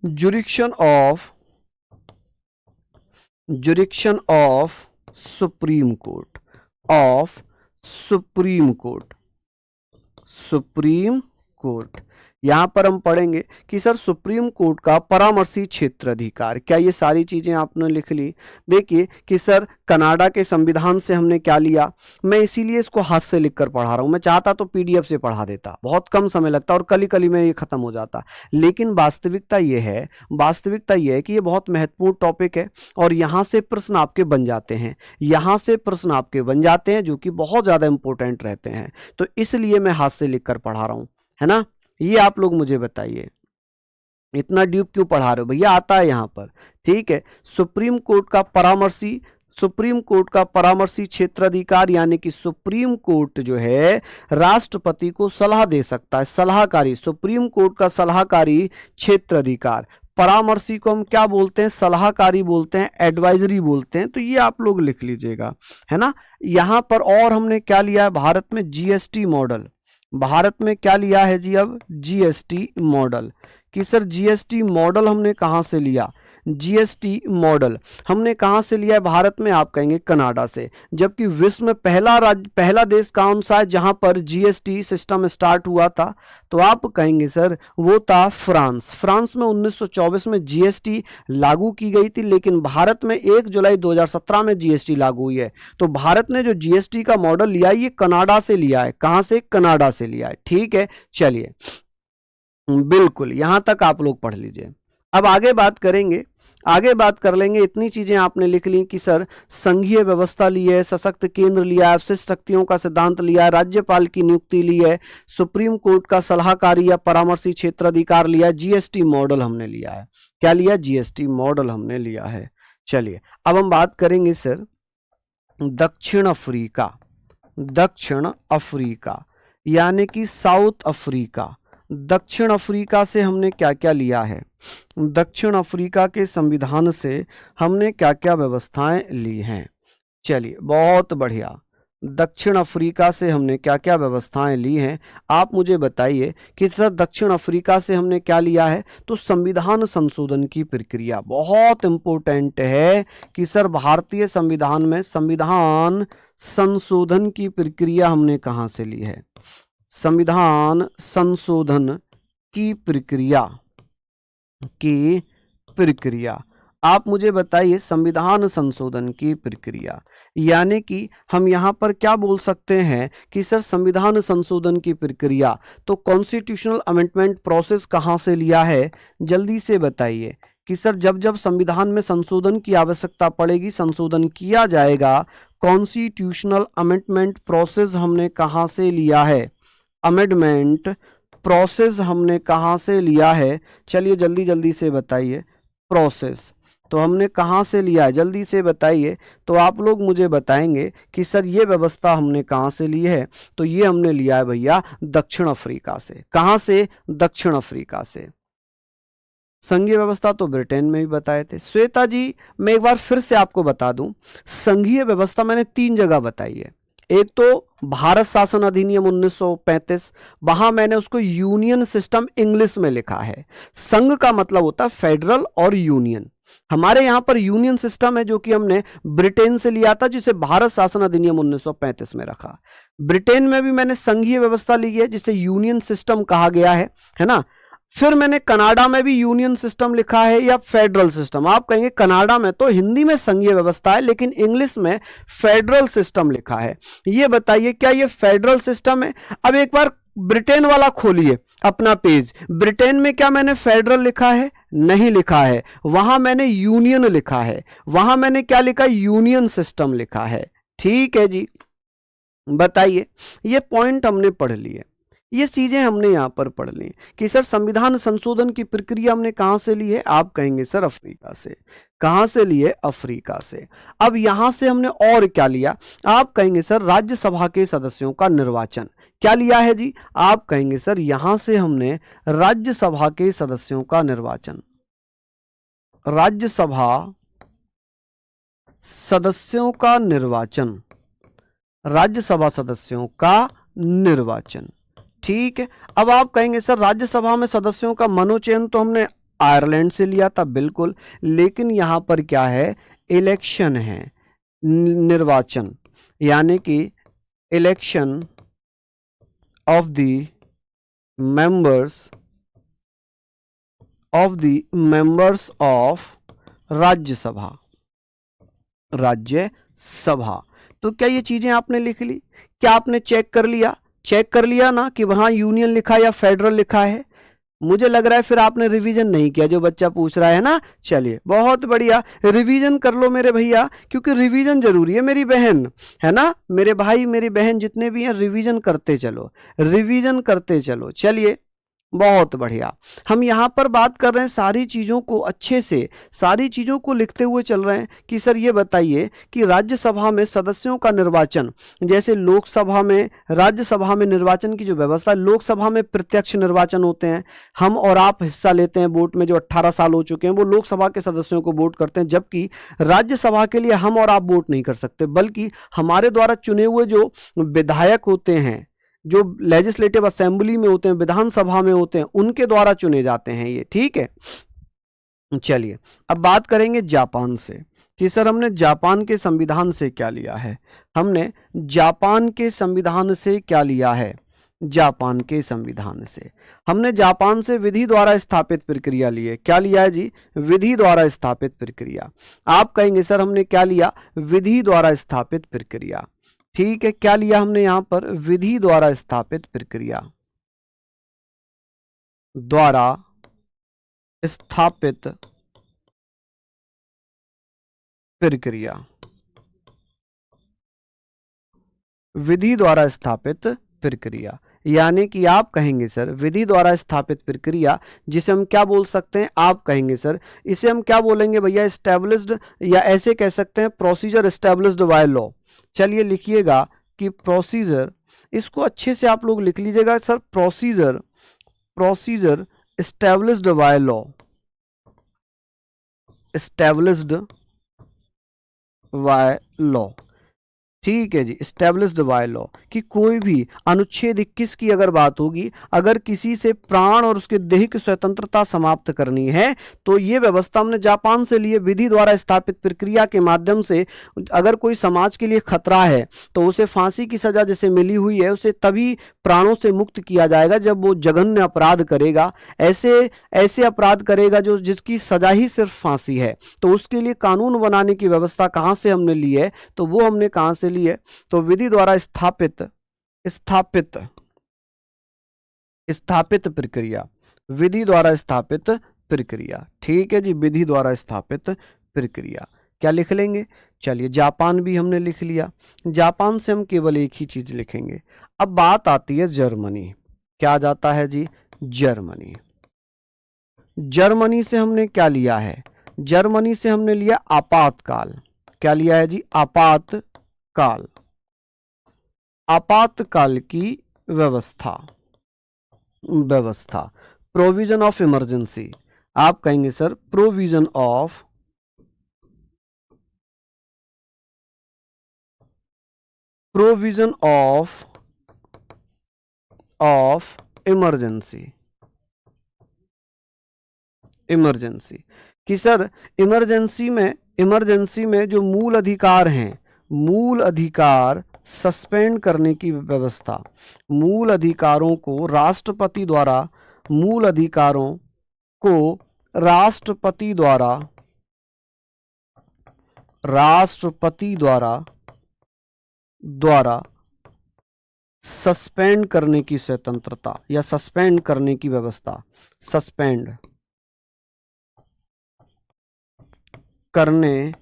jurisdiction of Supreme Court, यहाँ पर हम पढ़ेंगे कि सर सुप्रीम कोर्ट का परामर्शी क्षेत्राधिकार, क्या ये सारी चीजें आपने लिख ली? देखिए कि सर कनाडा के संविधान से हमने क्या लिया, मैं इसीलिए इसको हाथ से लिखकर पढ़ा रहा हूँ, मैं चाहता तो पीडीएफ से पढ़ा देता, बहुत कम समय लगता और कल ही में ये खत्म हो जाता, लेकिन वास्तविकता ये है कि ये बहुत महत्वपूर्ण टॉपिक है और यहाँ से प्रश्न आपके बन जाते हैं, जो कि बहुत ज्यादा इंपॉर्टेंट रहते हैं, तो इसलिए मैं हाथ से लिखकर पढ़ा रहा हूँ, है ना? ये आप लोग मुझे बताइए, इतना डीप क्यों पढ़ा रहे हो भैया? आता है यहाँ पर, ठीक है। सुप्रीम कोर्ट का परामर्शी क्षेत्राधिकार, यानी कि सुप्रीम कोर्ट जो है राष्ट्रपति को सलाह दे सकता है, सलाहकारी, सुप्रीम कोर्ट का सलाहकारी क्षेत्राधिकार। परामर्शी को हम क्या बोलते हैं? सलाहकारी बोलते हैं, एडवाइजरी बोलते हैं, तो ये आप लोग लिख लीजिएगा, है ना? यहां पर और हमने क्या लिया है? भारत में जीएसटी मॉडल, भारत में क्या लिया है जी? अब जीएसटी मॉडल, कि सर जीएसटी मॉडल हमने कहां से लिया? जीएसटी मॉडल हमने कहां से लिया है भारत में? आप कहेंगे कनाडा से, जबकि विश्व में पहला देश कौन सा है जहां पर जीएसटी सिस्टम स्टार्ट हुआ था? तो आप कहेंगे सर वो था फ्रांस। फ्रांस में 1924 में जीएसटी लागू की गई थी, लेकिन भारत में 1 जुलाई 2017 में जीएसटी लागू हुई है। तो भारत ने जो जीएसटी का मॉडल लिया है ये कनाडा से लिया है। कहां से? कनाडा से लिया है, ठीक है। चलिए बिल्कुल, यहां तक आप लोग पढ़ लीजिए। अब आगे बात कर लेंगे। इतनी चीजें आपने लिख ली कि सर संघीय व्यवस्था ली है, सशक्त केंद्र लिया है, अवशिष्ट शक्तियों का सिद्धांत लिया है, राज्यपाल की नियुक्ति ली है, सुप्रीम कोर्ट का सलाहकारी या परामर्शी क्षेत्राधिकार लिया है, जीएसटी मॉडल हमने लिया है। क्या लिया? जीएसटी मॉडल हमने लिया है। चलिए अब हम बात करेंगे सर दक्षिण अफ्रीका यानी कि साउथ अफ्रीका। दक्षिण अफ्रीका से हमने क्या क्या लिया है? दक्षिण अफ्रीका के संविधान से हमने क्या क्या व्यवस्थाएं ली हैं? चलिए बहुत बढ़िया, दक्षिण अफ्रीका से हमने क्या क्या व्यवस्थाएं ली हैं? आप मुझे बताइए कि सर दक्षिण अफ्रीका से हमने क्या लिया है? तो संविधान संशोधन की प्रक्रिया बहुत इंपॉर्टेंट है कि सर भारतीय संविधान में संविधान संशोधन की प्रक्रिया हमने कहां से ली है? संविधान संशोधन की प्रक्रिया आप मुझे बताइए। संविधान संशोधन की प्रक्रिया यानी कि हम यहां पर क्या बोल सकते हैं कि सर संविधान संशोधन की प्रक्रिया, तो कॉन्स्टिट्यूशनल अमेंडमेंट प्रोसेस कहां से लिया है? जल्दी से बताइए कि सर जब जब संविधान में संशोधन की आवश्यकता पड़ेगी, संशोधन किया जाएगा, कॉन्स्टिट्यूशनल अमेंडमेंट प्रोसेस हमने कहां से लिया है? अमेंडमेंट प्रोसेस हमने कहां से लिया है? चलिए जल्दी जल्दी से बताइए। प्रोसेस तो हमने कहां से लिया है? जल्दी से बताइए। तो आप लोग मुझे बताएंगे कि सर ये व्यवस्था हमने कहां से ली है? तो ये हमने लिया है भैया दक्षिण अफ्रीका से। कहां से? दक्षिण अफ्रीका से। संघीय व्यवस्था तो ब्रिटेन में भी बताए थे। श्वेता जी मैं एक बार फिर से आपको बता दूं, संघीय व्यवस्था मैंने 3 जगह बताई है। एक तो भारत शासन अधिनियम 1935, वहां मैंने उसको यूनियन सिस्टम इंग्लिश में लिखा है। संघ का मतलब होता है फेडरल और यूनियन। हमारे यहां पर यूनियन सिस्टम है जो कि हमने ब्रिटेन से लिया था, जिसे भारत शासन अधिनियम 1935 में रखा। ब्रिटेन में भी मैंने संघीय व्यवस्था ली है जिसे यूनियन सिस्टम कहा गया है ना। फिर मैंने कनाडा में भी यूनियन सिस्टम लिखा है या फेडरल सिस्टम। आप कहेंगे कनाडा में तो हिंदी में संघीय व्यवस्था है लेकिन इंग्लिश में फेडरल सिस्टम लिखा है। ये बताइए क्या ये फेडरल सिस्टम है? अब एक बार ब्रिटेन वाला खोलिए अपना पेज। ब्रिटेन में क्या मैंने फेडरल लिखा है? नहीं लिखा है। वहां मैंने यूनियन लिखा है। वहां मैंने क्या लिखा? यूनियन सिस्टम लिखा है। ठीक है जी, बताइए। ये पॉइंट हमने पढ़ लिए, ये चीजें हमने यहां पर पढ़ ली कि सर संविधान संशोधन की प्रक्रिया हमने कहां से ली है? आप कहेंगे सर अफ्रीका से। कहां से लिए? अफ्रीका से। अब यहां से हमने और क्या लिया? आप कहेंगे सर राज्यसभा के सदस्यों का निर्वाचन। क्या लिया है जी? आप कहेंगे सर यहां से हमने राज्यसभा के सदस्यों का निर्वाचन, राज्यसभा सदस्यों का निर्वाचन, राज्यसभा सदस्यों का निर्वाचन। ठीक है। अब आप कहेंगे सर राज्यसभा में सदस्यों का मनोचयन तो हमने आयरलैंड से लिया था, बिल्कुल, लेकिन यहां पर क्या है? इलेक्शन है, निर्वाचन, यानी कि election of the members of the members of Rajya Sabha, Rajya Sabha. तो क्या ये चीजें आपने लिख ली? क्या आपने चेक कर लिया? चेक कर लिया ना कि वहां यूनियन लिखा है या फेडरल लिखा है? मुझे लग रहा है फिर आपने रिवीजन नहीं किया, जो बच्चा पूछ रहा है ना। चलिए बहुत बढ़िया, रिवीजन कर लो मेरे भैया, क्योंकि रिवीजन जरूरी है मेरी बहन, है ना। मेरे भाई मेरी बहन जितने भी हैं, रिवीजन करते चलो, रिवीजन करते चलो। चलिए बहुत बढ़िया। हम यहाँ पर बात कर रहे हैं सारी चीज़ों को अच्छे से, सारी चीज़ों को लिखते हुए चल रहे हैं कि सर ये बताइए कि राज्यसभा में सदस्यों का निर्वाचन, जैसे लोकसभा में, राज्यसभा में निर्वाचन की जो व्यवस्था है, लोकसभा में प्रत्यक्ष निर्वाचन होते हैं, हम और आप हिस्सा लेते हैं वोट में, जो 18 साल हो चुके हैं वो लोकसभा के सदस्यों को वोट करते हैं, जबकि राज्यसभा के लिए हम और आप वोट नहीं कर सकते, बल्कि हमारे द्वारा चुने हुए जो विधायक होते हैं, जो लेजिस्लेटिव असेंबली में होते हैं, विधानसभा में होते हैं, उनके द्वारा चुने जाते हैं ये, ठीक है। चलिए अब बात करेंगे जापान से कि सर हमने जापान के संविधान से क्या लिया है। हमने जापान के संविधान से क्या लिया है? जापान के संविधान से हमने जापान से विधि द्वारा स्थापित प्रक्रिया ली है। क्या लिया है जी? विधि द्वारा स्थापित प्रक्रिया। आप कहेंगे सर हमने क्या लिया? विधि द्वारा स्थापित प्रक्रिया, ठीक है। क्या लिया हमने यहां पर? विधि द्वारा स्थापित प्रक्रिया, द्वारा स्थापित प्रक्रिया, विधि द्वारा स्थापित प्रक्रिया। यानी कि आप कहेंगे सर विधि द्वारा स्थापित प्रक्रिया, जिसे हम क्या बोल सकते हैं? आप कहेंगे सर इसे हम क्या बोलेंगे भैया? एस्टेब्लिश्ड, या ऐसे कह सकते हैं प्रोसीजर एस्टेब्लिश्ड बाय लॉ। चलिए लिखिएगा कि प्रोसीजर, इसको अच्छे से आप लोग लिख लीजिएगा sir, procedure, procedure established by law, established by law, ठीक है जी। एस्टेब्लिश्ड बाय लॉ कि कोई भी अनुच्छेद 21 की अगर बात होगी, अगर किसी से प्राण और उसके दैहिक स्वतंत्रता समाप्त करनी है, तो ये व्यवस्था हमने जापान से लिए। विधि द्वारा स्थापित प्रक्रिया के माध्यम से अगर कोई समाज के लिए खतरा है तो उसे फांसी की सजा जैसे मिली हुई है, उसे तभी प्राणों से मुक्त किया जाएगा जब वो जघन्य अपराध करेगा, ऐसे ऐसे अपराध करेगा जो जिसकी सजा ही सिर्फ फांसी है। तो उसके लिए कानून बनाने की व्यवस्था कहाँ से हमने ली है? तो वो हमने कहाँ से ली है? तो विधि द्वारा स्थापित स्थापित स्थापित प्रक्रिया, विधि द्वारा स्थापित प्रक्रिया, ठीक है जी। विधि द्वारा स्थापित प्रक्रिया क्या लिख लेंगे? चलिए जापान भी हमने लिख लिया। जापान से हम केवल एक ही चीज लिखेंगे। अब बात आती है जर्मनी। क्या जाता है जी? जर्मनी। जर्मनी से हमने क्या लिया है? जर्मनी से हमने लिया आपातकाल। क्या लिया है जी? आपातकाल, आपातकाल की व्यवस्था, व्यवस्था, प्रोविजन ऑफ इमरजेंसी। आप कहेंगे sir provision of, provision of emergency, emergency कि सर इमरजेंसी में जो मूल अधिकार हैं, मूल अधिकार सस्पेंड करने की व्यवस्था, मूल अधिकारों को राष्ट्रपति द्वारा, मूल अधिकारों को राष्ट्रपति द्वारा, राष्ट्रपति द्वारा सस्पेंड करने की स्वतंत्रता या सस्पेंड करने की व्यवस्था, सस्पेंड करने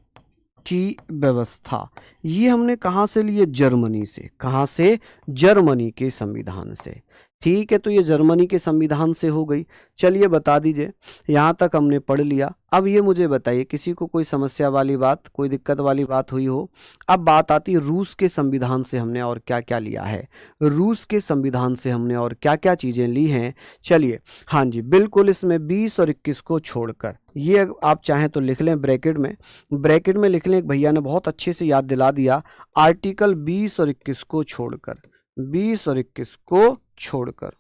की व्यवस्था। ये हमने कहाँ से लिए? जर्मनी से। कहाँ से? जर्मनी के संविधान से, ठीक है। तो ये जर्मनी के संविधान से हो गई। चलिए बता दीजिए, यहाँ तक हमने पढ़ लिया। अब ये मुझे बताइए, किसी को कोई समस्या वाली बात, कोई दिक्कत वाली बात हुई हो? अब बात आती है रूस के संविधान से हमने और क्या क्या लिया है। रूस के संविधान से हमने और क्या क्या चीज़ें ली हैं। चलिए हाँ जी बिल्कुल, इसमें 20 और 21 को छोड़कर, ये आप चाहें तो लिख लें ब्रैकेट में, ब्रैकेट में लिख लें। एक भैया ने बहुत अच्छे से याद दिला दिया, आर्टिकल 20 और 21 को छोड़कर, 20 और 21 को छोड़कर,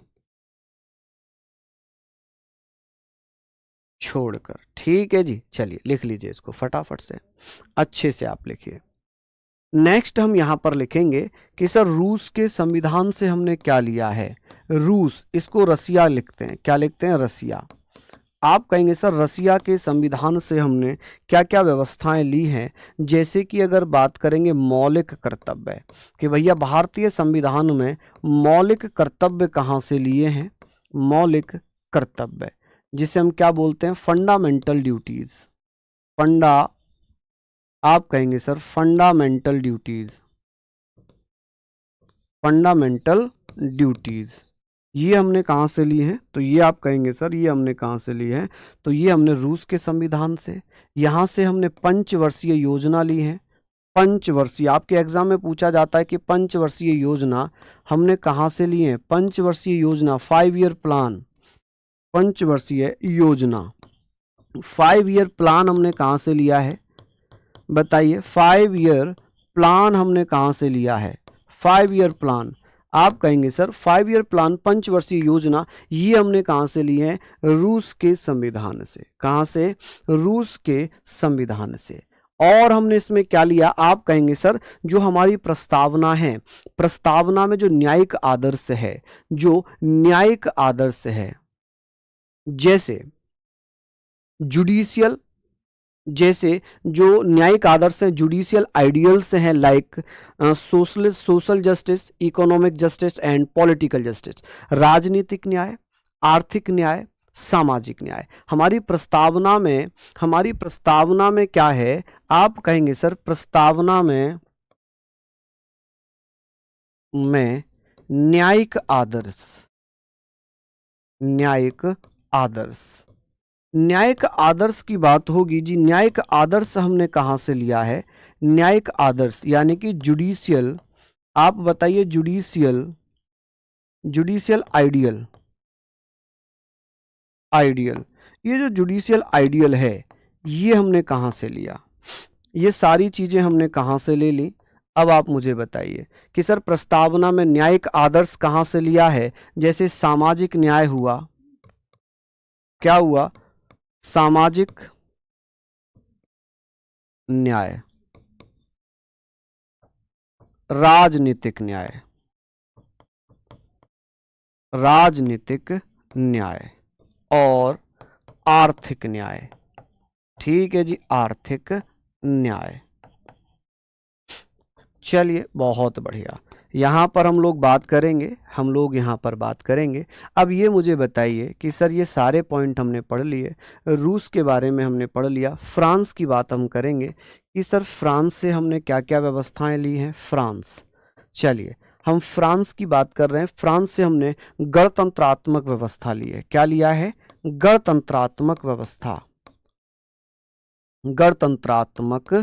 ठीक है जी। चलिए लिख लीजिए इसको फटाफट से, अच्छे से आप लिखिए। नेक्स्ट हम यहां पर लिखेंगे कि सर रूस के संविधान से हमने क्या लिया है। रूस, इसको रसिया लिखते हैं। क्या लिखते हैं? रसिया। आप कहेंगे सर रसिया के संविधान से हमने क्या क्या व्यवस्थाएं ली हैं, जैसे कि अगर बात करेंगे मौलिक कर्तव्य कि भैया भारतीय संविधान में मौलिक कर्तव्य कहाँ से लिए हैं, मौलिक कर्तव्य जिसे हम क्या बोलते हैं, फंडामेंटल ड्यूटीज। आप कहेंगे sir fundamental duties, fundamental duties ये हमने कहाँ से ली हैं, तो ये आप कहेंगे सर ये हमने कहाँ से ली है, तो ये हमने रूस के संविधान से। यहाँ से हमने पंचवर्षीय योजना ली है, पंचवर्षीय, आपके एग्जाम में पूछा जाता है कि पंचवर्षीय योजना हमने कहाँ से ली है, पंचवर्षीय योजना 5 ईयर प्लान, पंचवर्षीय योजना 5 ईयर प्लान हमने कहाँ से लिया है, बताइए 5 ईयर प्लान हमने कहाँ से लिया है, 5 ईयर प्लान। आप कहेंगे सर 5 ईयर प्लान पंचवर्षीय योजना ये हमने कहाँ से ली है, रूस के संविधान से। कहाँ से, रूस के संविधान से। और हमने इसमें क्या लिया, आप कहेंगे सर जो हमारी प्रस्तावना है, प्रस्तावना में जो न्यायिक आदर्श है, जो न्यायिक आदर्श है, जैसे जुडिशियल, जैसे जो न्यायिक आदर्श हैं, जुडिशियल आइडियल्स हैं, like social justice, economic justice and political justice, राजनीतिक न्याय, आर्थिक न्याय, सामाजिक न्याय। हमारी प्रस्तावना में क्या है, आप कहेंगे सर प्रस्तावना में न्यायिक आदर्श, न्यायिक आदर्श, न्यायिक आदर्श की बात होगी जी। न्यायिक आदर्श हमने कहाँ से लिया है, न्यायिक आदर्श यानी कि जुडिशियल, आप बताइए जुडिशियल आइडियल, ये जो जुडिशियल आइडियल है ये हमने कहाँ से लिया, ये सारी चीजें हमने कहाँ से ले ली। अब आप मुझे बताइए कि सर प्रस्तावना में न्यायिक आदर्श कहाँ से लिया है, जैसे सामाजिक न्याय हुआ, क्या हुआ, सामाजिक न्याय, राजनीतिक न्याय, राजनीतिक न्याय और आर्थिक न्याय। ठीक है जी, आर्थिक न्याय। चलिए बहुत बढ़िया, यहाँ पर हम लोग बात करेंगे, अब ये मुझे बताइए कि सर ये सारे पॉइंट हमने पढ़ लिए, रूस के बारे में हमने पढ़ लिया, फ्रांस की बात हम करेंगे कि सर फ्रांस से हमने क्या क्या व्यवस्थाएं ली हैं, फ्रांस। चलिए हम फ्रांस की बात कर रहे हैं, फ्रांस से हमने गणतंत्रात्मक व्यवस्था ली है। क्या लिया है, गणतंत्रात्मक व्यवस्था, गणतंत्रात्मक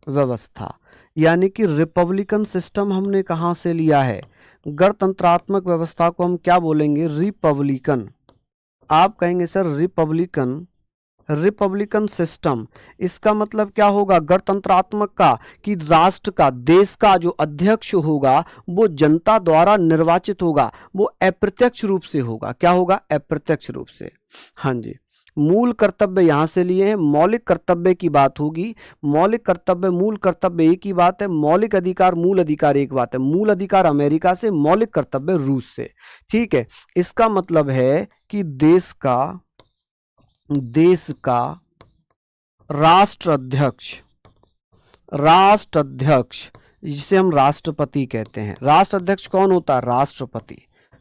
व्यवस्था यानी कि रिपब्लिकन सिस्टम हमने कहाँ से लिया है, गणतंत्रात्मक व्यवस्था को हम क्या बोलेंगे, रिपब्लिकन। आप कहेंगे सर रिपब्लिकन सिस्टम, इसका मतलब क्या होगा गणतंत्रात्मक का, कि राष्ट्र का, देश का जो अध्यक्ष होगा वो जनता द्वारा निर्वाचित होगा, वो अप्रत्यक्ष रूप से होगा। क्या होगा, अप्रत्यक्ष रूप से। हाँ जी, मूल कर्तव्य यहां से लिए हैं, मौलिक कर्तव्य की बात होगी, मौलिक कर्तव्य मूल कर्तव्य एक ही बात है, मौलिक अधिकार मूल अधिकार एक बात है, मूल अधिकार अमेरिका से, मौलिक कर्तव्य रूस से। ठीक है, इसका मतलब है कि देश का राष्ट्राध्यक्ष जिसे हम राष्ट्रपति कहते हैं, राष्ट्राध्यक्ष कौन होता है, राष्ट्रपति।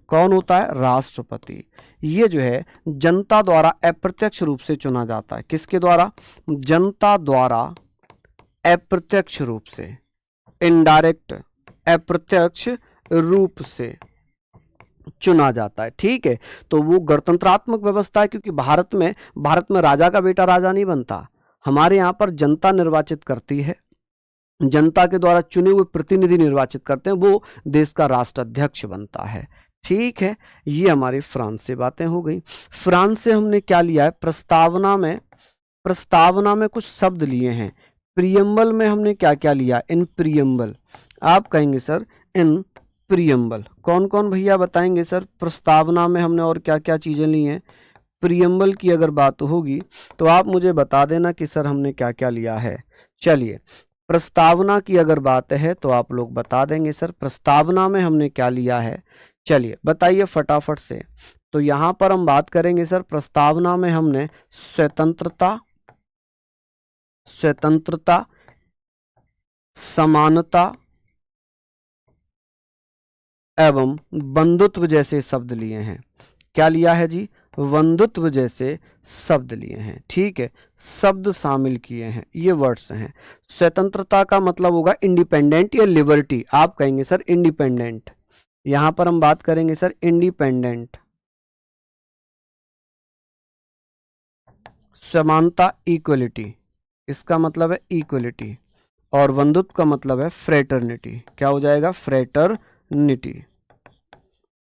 कौन होता है, राष्ट्रपति। ये जो है जनता द्वारा अप्रत्यक्ष रूप से चुना जाता है। किसके द्वारा, जनता द्वारा अप्रत्यक्ष रूप से, इनडायरेक्ट, अप्रत्यक्ष रूप से चुना जाता है। ठीक है, तो वो गणतंत्रात्मक व्यवस्था है, क्योंकि भारत में राजा का बेटा राजा नहीं बनता, हमारे यहाँ पर जनता निर्वाचित करती है, जनता के द्वारा चुने हुए प्रतिनिधि निर्वाचित करते हैं, वो देश का राष्ट्राध्यक्ष बनता है। ठीक है, ये हमारी फ्रांस से बातें हो गई। फ्रांस से हमने क्या लिया है, प्रस्तावना में कुछ शब्द लिए हैं। प्रियम्बल में हमने क्या क्या लिया, इन प्रियम्बल। आप कहेंगे सर इन प्रियम्बल, कौन कौन भैया बताएंगे सर, प्रस्तावना में हमने और क्या क्या चीजें ली हैं। प्रियम्बल की अगर बात होगी तो आप मुझे बता देना कि सर हमने क्या क्या लिया है। चलिए, प्रस्तावना की अगर बात है तो आप लोग बता देंगे सर प्रस्तावना में हमने क्या लिया है। चलिए बताइए फटाफट से। तो यहां पर हम बात करेंगे सर, प्रस्तावना में हमने स्वतंत्रता, स्वतंत्रता, समानता एवं बंधुत्व जैसे शब्द लिए हैं। क्या लिया है जी? बंधुत्व जैसे शब्द लिए हैं। ठीक है, शब्द शामिल किए हैं, ये वर्ड्स हैं। स्वतंत्रता का मतलब होगा इंडिपेंडेंट या लिबर्टी, आप कहेंगे सर इंडिपेंडेंट। यहां पर हम बात करेंगे सर इंडिपेंडेंट। समानता इक्वलिटी, इसका मतलब है इक्वलिटी। और बंधुत्व का मतलब है फ्रेटर्निटी। क्या हो जाएगा? फ्रेटर्निटी।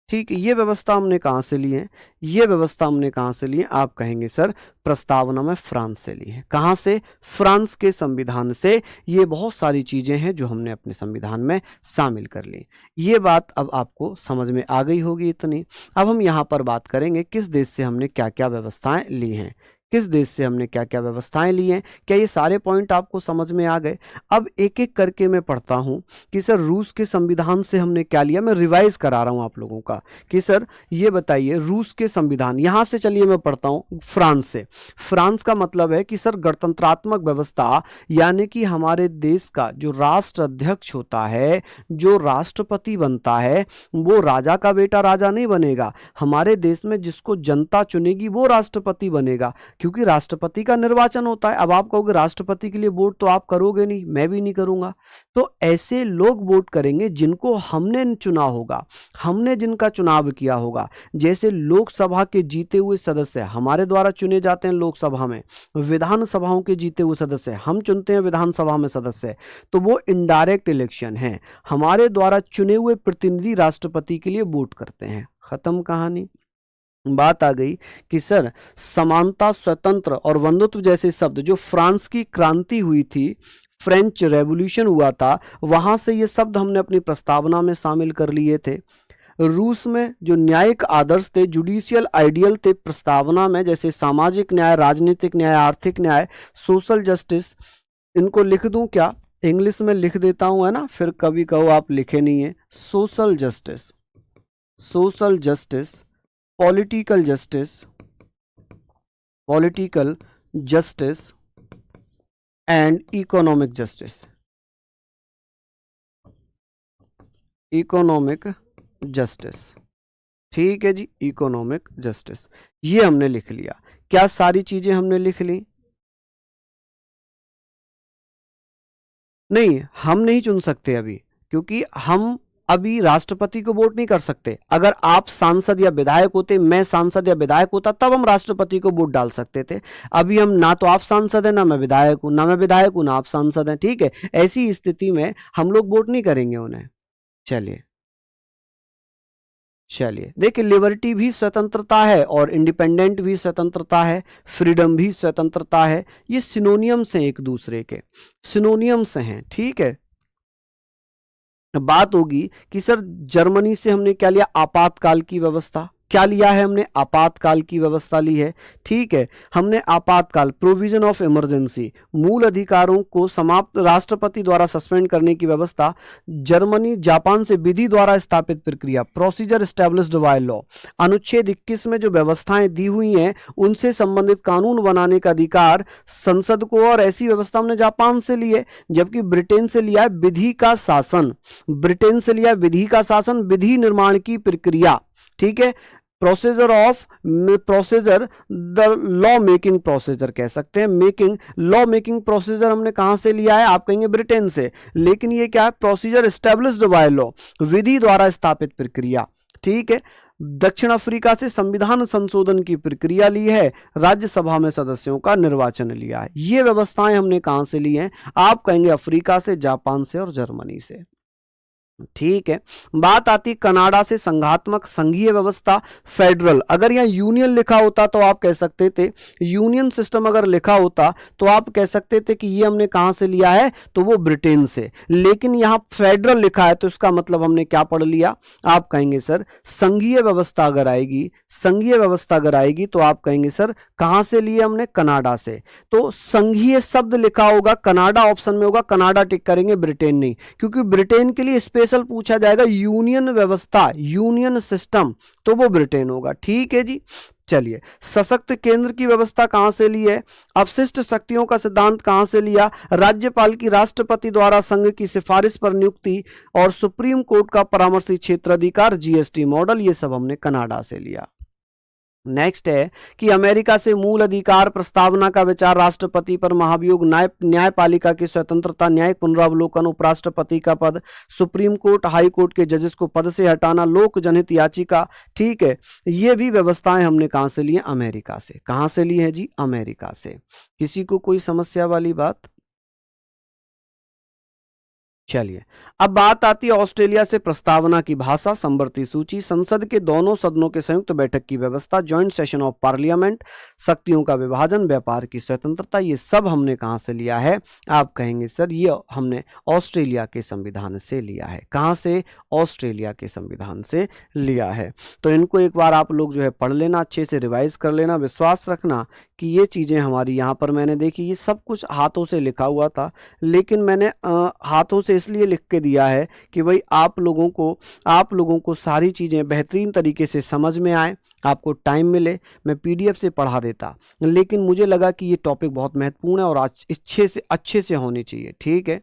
ठीक है, ये व्यवस्था हमने कहाँ से ली है? ये व्यवस्था हमने कहाँ से ली है? आप कहेंगे सर प्रस्तावना में फ्रांस से ली है। कहाँ से? फ्रांस के संविधान से। ये बहुत सारी चीजें हैं जो हमने अपने संविधान में शामिल कर ली। ये बात अब आपको समझ में आ गई होगी इतनी। अब हम यहाँ पर बात करेंगे किस देश से हमने क्या क्या व्यवस्थाएं ली हैं, किस देश से हमने क्या क्या व्यवस्थाएं ली हैं। क्या ये सारे पॉइंट आपको समझ में आ गए? अब एक एक करके मैं पढ़ता हूं कि सर रूस के संविधान से हमने क्या लिया। मैं रिवाइज करा रहा हूं आप लोगों का कि सर ये बताइए रूस के संविधान, यहां से चलिए मैं पढ़ता हूं फ्रांस से। फ्रांस का मतलब है कि सर गणतंत्रात्मक व्यवस्था, यानी कि हमारे देश का जो राष्ट्र अध्यक्ष होता है, जो राष्ट्रपति बनता है, वो राजा का बेटा राजा नहीं बनेगा। हमारे देश में जिसको जनता चुनेगी वो राष्ट्रपति बनेगा, क्योंकि राष्ट्रपति का निर्वाचन होता है। अब आप कहोगे राष्ट्रपति के लिए वोट तो आप करोगे नहीं, मैं भी नहीं करूंगा। तो ऐसे लोग वोट करेंगे जिनको हमने चुना होगा, हमने जिनका चुनाव किया होगा। जैसे लोकसभा के जीते हुए सदस्य हमारे द्वारा चुने जाते हैं लोकसभा में, विधानसभाओं के जीते हुए सदस्य हम चुनते हैं विधानसभा में सदस्य, तो वो इनडायरेक्ट इलेक्शन है। हमारे द्वारा चुने हुए प्रतिनिधि राष्ट्रपति के लिए वोट करते हैं। खत्म कहानी। बात आ गई कि सर समानता, स्वतंत्र और बंधुत्व जैसे शब्द, जो फ्रांस की क्रांति हुई थी, फ्रेंच रेवोल्यूशन हुआ था, वहां से ये शब्द हमने अपनी प्रस्तावना में शामिल कर लिए थे। रूस में जो न्यायिक आदर्श थे, जुडिशियल आइडियल थे प्रस्तावना में, जैसे सामाजिक न्याय, राजनीतिक न्याय, आर्थिक न्याय, सोशल जस्टिस, इनको लिख दूं क्या? इंग्लिश में लिख देता हूं, है ना, फिर कभी कहो आप लिखे नहीं है। Social justice, social justice, political justice, political justice and economic justice, economic justice. ठीक है जी, इकोनॉमिक जस्टिस, ये हमने लिख लिया। क्या सारी चीजें हमने लिख ली? नहीं, हम नहीं चुन सकते अभी, क्योंकि हम अभी राष्ट्रपति को वोट नहीं कर सकते। अगर आप सांसद या विधायक होते, मैं सांसद या विधायक होता, तब हम राष्ट्रपति को वोट डाल सकते थे। अभी हम ना तो आप सांसद हैं, ना मैं विधायक हूं, ना मैं विधायक हूं, ना आप सांसद हैं। ठीक है, ऐसी स्थिति में हम लोग वोट नहीं करेंगे उन्हें। चलिए चलिए, देखिए लिबर्टी भी स्वतंत्रता है और इंडिपेंडेंट भी स्वतंत्रता है, फ्रीडम भी स्वतंत्रता है। ये सिनोनियम्स हैं, एक दूसरे के सिनोनियम्स हैं। ठीक है, बात होगी कि सर जर्मनी से हमने क्या लिया? आपातकाल की व्यवस्था। क्या लिया है हमने? आपातकाल की व्यवस्था ली है। ठीक है, हमने आपातकाल, प्रोविजन ऑफ इमरजेंसी, मूल अधिकारों को समाप्त, राष्ट्रपति द्वारा सस्पेंड करने की व्यवस्था। जर्मनी जापान से विधि द्वारा स्थापित प्रक्रिया, प्रोसीजर एस्टेब्लिश्ड बाय लॉ। अनुच्छेद 21 में जो व्यवस्थाएं दी हुई हैं उनसे संबंधित कानून बनाने का अधिकार संसद को, और ऐसी व्यवस्था हमने जापान से ली है। जबकि ब्रिटेन से लिया है विधि का शासन, ब्रिटेन से लिया विधि का शासन, विधि निर्माण की प्रक्रिया। ठीक है, procedure of, procedure, the law making procedure कह सकते हैं। मेकिंग, लॉ मेकिंग प्रोसीजर हमने कहां से लिया है? आप कहेंगे ब्रिटेन से, लेकिन ये क्या है? प्रोसीजर एस्टेब्लिश्ड बाय लॉ, विधि द्वारा स्थापित प्रक्रिया। ठीक है, दक्षिण अफ्रीका से संविधान संशोधन की प्रक्रिया ली है, राज्यसभा में सदस्यों का निर्वाचन लिया है। ये व्यवस्थाएं हमने कहां से ली हैं? आप कहेंगे अफ्रीका से, जापान से और जर्मनी से। ठीक है, बात आती कनाडा से संघात्मक संघीय व्यवस्था, फेडरल। अगर यहाँ यूनियन लिखा होता तो आप कह सकते थे, यूनियन सिस्टम अगर लिखा होता तो आप कह सकते थे कि ये हमने कहां से लिया है, तो वो ब्रिटेन से। लेकिन यहाँ फेडरल लिखा है तो इसका मतलब हमने क्या पढ़ लिया? आप कहेंगे सर संघीय व्यवस्था अगर आएगी, संघीय व्यवस्था अगर आएगी तो आप कहेंगे सर कहां से लिए हमने? कनाडा से। तो संघीय शब्द लिखा होगा, कनाडा ऑप्शन में होगा, कनाडा टिक करेंगे, ब्रिटेन नहीं, क्योंकि ब्रिटेन के लिए स्पेशल स्पेशल पूछा जाएगा यूनियन व्यवस्था, यूनियन सिस्टम, तो वो ब्रिटेन होगा। ठीक है जी। चलिए, सशक्त केंद्र की व्यवस्था कहां से ली है, अपशिष्ट शक्तियों का सिद्धांत कहां से लिया, राज्यपाल की राष्ट्रपति द्वारा संघ की सिफारिश पर नियुक्ति और सुप्रीम कोर्ट का परामर्शी क्षेत्राधिकार, जीएसटी मॉडल, ये सब हमने कनाडा से लिया। नेक्स्ट है कि अमेरिका से मूल अधिकार प्रस्तावना का विचार, राष्ट्रपति पर महाभियोग, न्यायपालिका की स्वतंत्रता, न्यायिक पुनरावलोकन, उपराष्ट्रपति का पद, सुप्रीम कोर्ट हाई कोर्ट के जजेस को पद से हटाना, लोक जनहित याचिका। ठीक है, ये भी व्यवस्थाएं हमने कहां से ली हैं, अमेरिका से। कहां से ली है जी, अमेरिका से। किसी को कोई समस्या वाली बात? चलिए, अब बात आती है ऑस्ट्रेलिया से प्रस्तावना की भाषा, संवर्ती सूची, संसद के दोनों सदनों के संयुक्त बैठक की व्यवस्था, जॉइंट सेशन ऑफ पार्लियामेंट, शक्तियों का विभाजन, व्यापार की स्वतंत्रता, ये सब हमने कहां से लिया है? आप कहेंगे सर ये हमने ऑस्ट्रेलिया के संविधान से लिया है। कहां से? ऑस्ट्रेलिया के संविधान से लिया है। तो इनको एक बार आप लोग जो है पढ़ लेना, अच्छे से रिवाइज कर लेना। विश्वास रखना कि ये चीजें हमारी यहाँ पर मैंने देखी, ये सब कुछ हाथों से लिखा हुआ था, लेकिन मैंने हाथों से इसलिए लिख के दिया है कि भाई आप लोगों को सारी चीज़ें बेहतरीन तरीके से समझ में आए, आपको टाइम मिले। मैं पीडीएफ से पढ़ा देता, लेकिन मुझे लगा कि ये टॉपिक बहुत महत्वपूर्ण है और आज अच्छे से होनी चाहिए। ठीक है।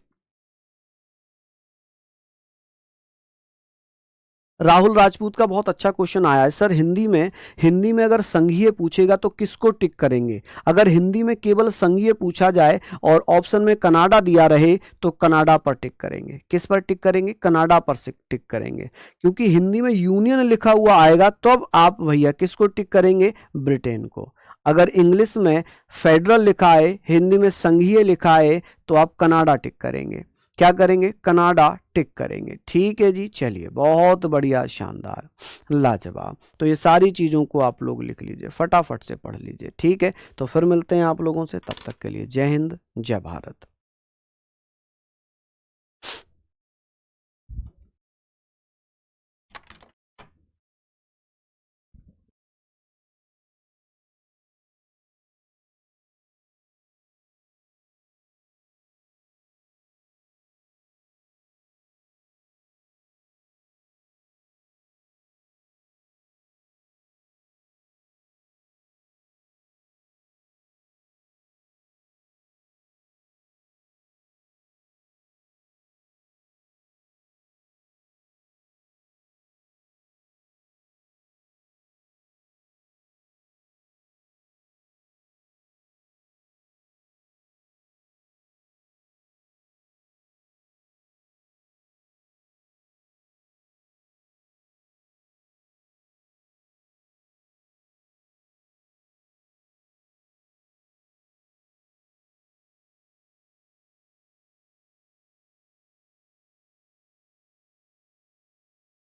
राहुल राजपूत का बहुत अच्छा क्वेश्चन आया है सर, हिंदी में अगर संघीय पूछेगा तो किसको टिक करेंगे? अगर हिंदी में केवल संघीय पूछा जाए और ऑप्शन में कनाडा दिया रहे तो कनाडा पर टिक करेंगे। किस पर टिक करेंगे? कनाडा पर से टिक करेंगे, क्योंकि हिंदी में यूनियन लिखा हुआ आएगा तो अब आप भैया किसको टिक करेंगे? ब्रिटेन को। अगर इंग्लिश में फेडरल लिखा है, हिंदी में संघीय लिखा है, तो आप कनाडा टिक करेंगे। क्या करेंगे? कनाडा टिक करेंगे। ठीक है जी। चलिए, बहुत बढ़िया, शानदार, लाजवाब। तो ये सारी चीज़ों को आप लोग लिख लीजिए, फटाफट से पढ़ लीजिए। ठीक है, तो फिर मिलते हैं आप लोगों से, तब तक के लिए जय हिंद, जय भारत।